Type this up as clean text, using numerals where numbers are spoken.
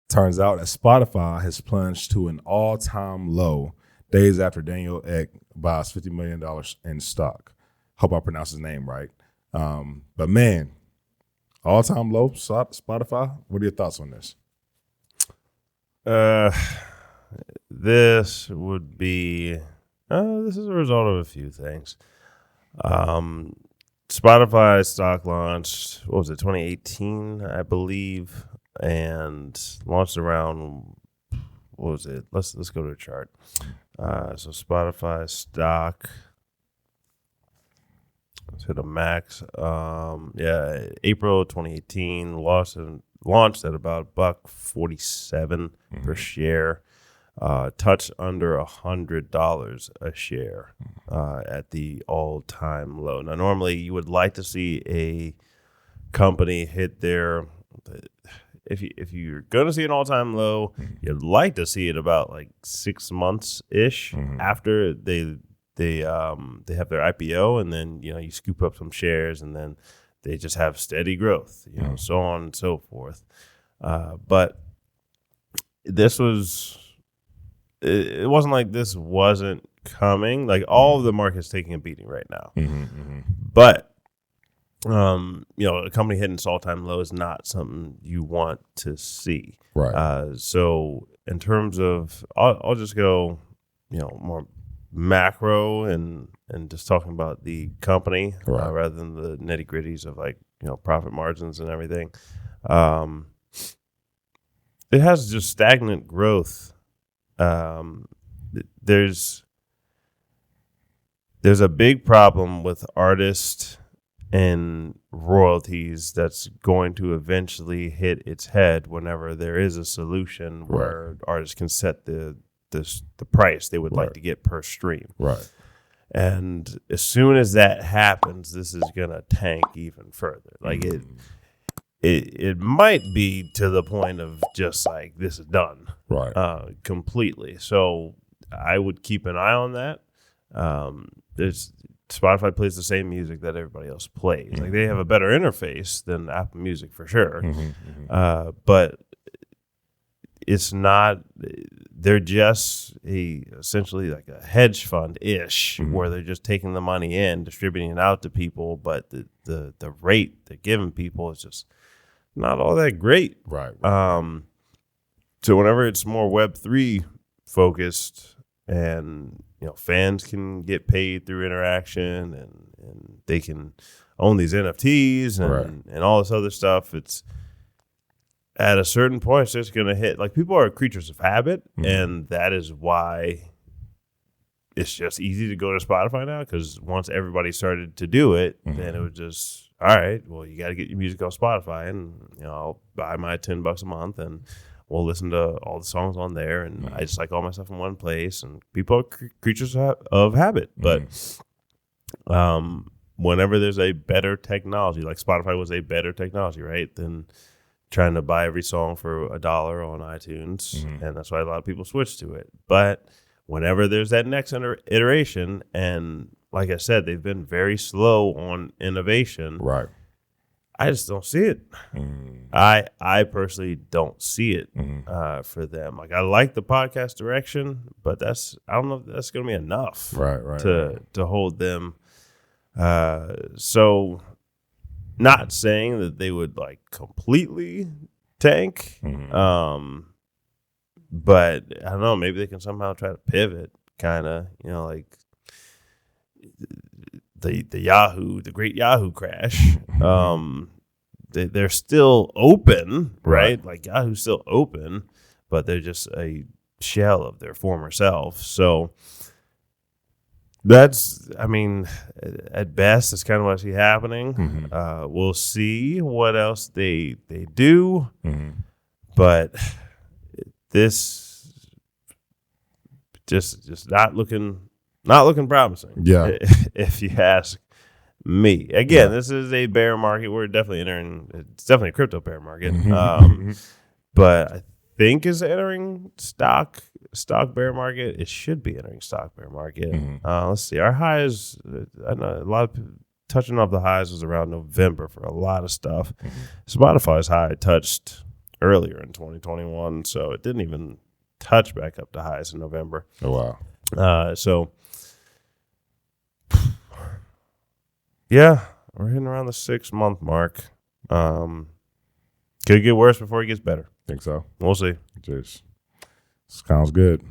Turns out that Spotify has plunged to an all-time low days after Daniel Ek buys $50 million in stock. Hope I pronounced his name right. But man, all-time low Spotify. What are your thoughts on this? This would be this is a result of a few things. Spotify stock launched, what was it, 2018, I believe, and launched around, what was it? Let's go to the chart. So Spotify stock, let's hit a max. April 2018, launched at about $1.47 per share. Touched under $100 a share at the all-time low. Now, normally you would like to see a company hit their, if you're going to see an all-time low, you'd like to see it about like 6 months ish after they have their IPO, and then you scoop up some shares, and then they just have steady growth, so on and so forth. But this was. It wasn't like this wasn't coming. Like all of the market's taking a beating right now. But a company hitting its all-time low is not something you want to see. Right. So in terms of, I'll just go, more macro and just talking about the company rather than the nitty-gritties of like profit margins and everything. It has just stagnant growth. There's a big problem with artists and royalties that's going to eventually hit its head whenever there is a solution where artists can set the price they would like to get per stream. Right. And as soon as that happens, this is gonna tank even further. Like it might be to the point of just like this is done. Right. Completely. So I would keep an eye on that. Spotify plays the same music that everybody else plays. Like they have a better interface than Apple Music for sure. But it's not. They're just essentially like a hedge fund ish, where they're just taking the money in, distributing it out to people, but the rate they're giving people is just not all that great. Right. So whenever it's more Web3 focused, and fans can get paid through interaction, and they can own these NFTs and all this other stuff, it's at a certain point it's just gonna hit. Like people are creatures of habit, and that is why it's just easy to go to Spotify now, because once everybody started to do it, then it was just, all right, well, you got to get your music on Spotify, and I'll buy my $10 a month, and we'll listen to all the songs on there, and I just like all my stuff in one place. And people are creatures of habit, but whenever there's a better technology, like Spotify was a better technology, right, than trying to buy every song for $1 on iTunes, and that's why a lot of people switch to it. But whenever there's that next iteration, and like I said, they've been very slow on innovation. Right. I just don't see it. I personally don't see it for them. Like I like the podcast direction, but I don't know if that's going to be enough to hold them. So not saying that they would like completely tank, but I don't know, maybe they can somehow try to pivot, kind of, like the great Yahoo crash. They're still open, right? Like Yahoo's still open, but they're just a shell of their former self. So that's, I mean, at best, that's kind of what I see happening. We'll see what else they do, but this just not looking promising. Yeah, if you ask me. Again, this is a bear market. We're definitely entering. It's definitely a crypto bear market. But I think is entering stock bear market. It should be entering stock bear market. Let's see. Our highs, I know a lot of people touching off the highs was around November for a lot of stuff. Spotify's high touched earlier in 2021, so it didn't even touch back up to highs in November. Oh, wow. So, yeah, we're hitting around the 6-month mark. Could get worse before it gets better. Think so? We'll see. Just sounds good.